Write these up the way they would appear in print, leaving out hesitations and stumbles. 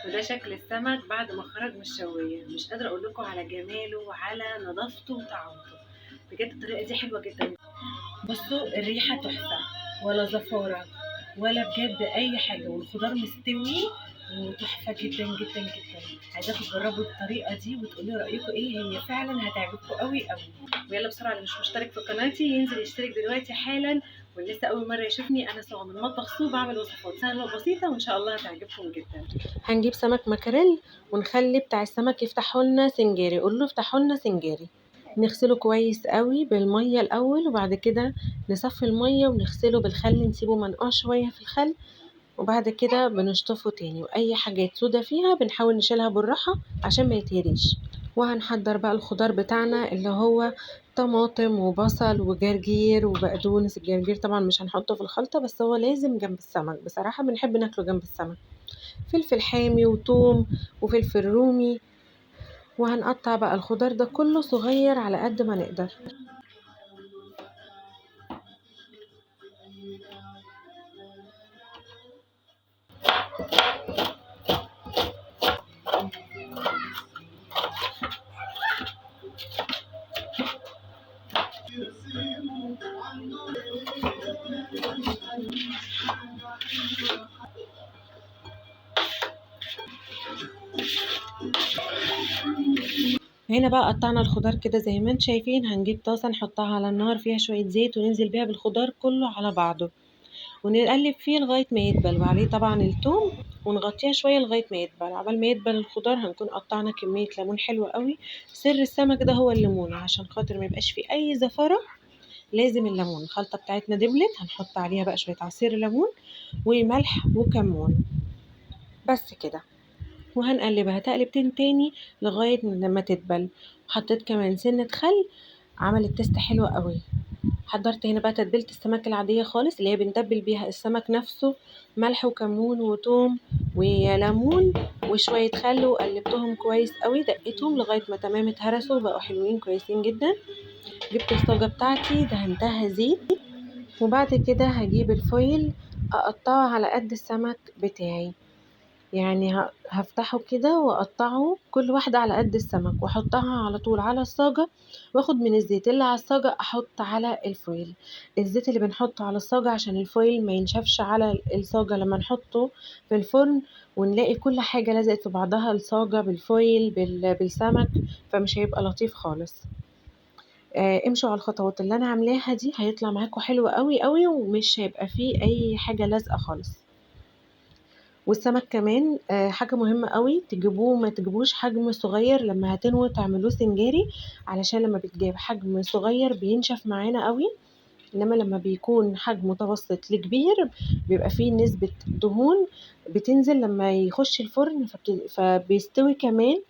وده شكل السمك بعد ما خرج من الشوايه. مش قادره اقول لكم على جماله وعلى نظافته وطعمته. بجد الطريقه دي حلوه جدا. بصوا الريحه تحفه، ولا زفاره ولا بجد اي حاجه، والخضار مستوي وتحفه جدا جدا جدا. عايزاكم تجربوا الطريقه دي وتقولوا رايكم ايه. هي فعلا هتعجبكم قوي قوي. ويلا بسرعه، اللي مش مشترك في قناتي ينزل يشترك دلوقتي حالا. واللي لسه اول مره يشوفني، انا سوا من مطبخ سو، بعمل وصفات سهله وبسيطه وان شاء الله هتعجبكم جدا. هنجيب سمك مكاريل ونخلي بتاع السمك يفتحوا لنا سنجاري. قول له افتحوا لنا سنجاري. نغسله كويس قوي بالميه الاول، وبعد كده نصفي الميه ونغسله بالخل، نسيبه منقوع شويه في الخل، وبعد كده بنشطفه تاني. واي حاجات سودا فيها بنحاول نشيلها بالراحه عشان ما يتهريش. وهنحضر بقى الخضار بتاعنا اللي هو طماطم وبصل وجرجير وبقدونس. الجرجير طبعا مش هنحطه في الخلطه، بس هو لازم جنب السمك، بصراحه بنحب ناكله جنب السمك. فلفل حامي وتوم وفلفل رومي. وهنقطع بقى الخضار ده كله صغير على قد ما نقدر. هنا بقى قطعنا الخضار كده زي ما انتم شايفين. هنجيب طاسة نحطها على النار فيها شوية زيت وننزل بيها بالخضار كله على بعضه، ونقلب فيه لغاية ما يدبل، وعليه طبعا الثوم، ونغطيها شوية لغاية ما يدبل. عبال ما يدبل الخضار هنكون قطعنا كمية ليمون حلوة قوي. سر السمك ده هو الليمون، عشان خاطر ما يبقاش فيه اي زفرة لازم الليمون. الخلطة بتاعتنا دبلت، هنحط عليها بقى شوية عصير ليمون وملح وكمون، بس كده. وهنقلبها تقلبتين تاني لغاية لما تدبل. وحطيت كمان سنة خل، عملت تيست حلوة قوي. حضرت هنا بقى تتبيلة السمك العادية خالص اللي هي بنتبل بيها السمك نفسه، ملح وكمون وتوم وليمون وشوية خل، وقلبتهم كويس قوي، دقيتهم لغاية ما تمام اتهرسوا بقوا حلوين كويسين جدا. جبت الصاجة بتاعتي دهنتها زيت، وبعد كده هجيب الفويل اقطعه على قد السمك بتاعي. يعني هفتحه كده واقطعه كل واحدة على قد السمك، واحطها على طول على الصاجة، واخد من الزيت اللي على الصاجة احط على الفويل. الزيت اللي بنحطه على الصاجة عشان الفويل ما ينشفش على الصاجة لما نحطه في الفرن، ونلاقي كل حاجة لزقت في بعضها، الصاجة بالفويل بالسمك، فمش هيبقى لطيف خالص. امشوا على الخطوات اللي انا عاملاها دي، هيطلع معاكم حلو قوي قوي، ومش هيبقى فيه اي حاجة لازقة خالص. والسمك كمان حاجة مهمة قوي تجيبوه، ما تجيبوش حجم صغير لما هتنووا تعملوه سنجاري، علشان لما بتجيب حجم صغير بينشف معانا قوي. انما لما بيكون حجم متوسط لكبير بيبقى فيه نسبة دهون بتنزل لما يخش الفرن، فبيستوي كمان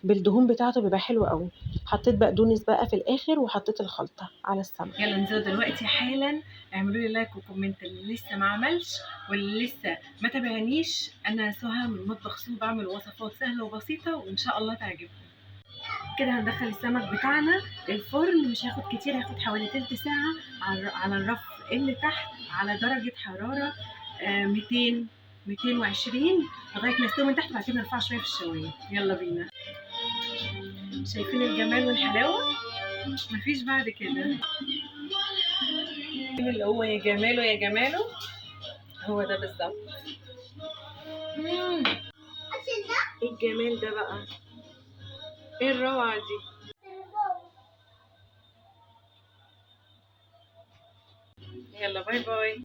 بالدهون بتاعته، بيبقى حلو قوي. حطيت بقدونس بقى في الاخر، وحطيت الخلطه على السمك. يلا انزلوا دلوقتي حالا، اعملوا لي لايك وكومنت اللي لسه ما عملش، واللي لسه ما تابعنيش. انا سهى من مطبخ سو، بعمل وصفات سهله وبسيطه وان شاء الله تعجبكم. كده هندخل السمك بتاعنا الفرن، مش هياخد كتير، هياخد حوالي تلت ساعه على الرف اللي تحت على درجه حراره 200 220 لغايه ما يستوي من تحت، وبعد كده نرفعه شويه في الشوايه. يلا بينا. شايفين الجمال والحلاوة؟ مفيش بعد كده. اللي هو يا جماله يا جماله، هو ده بالظبط. ايه الجمال ده بقى، ايه الروعة دي. يلا باي باي.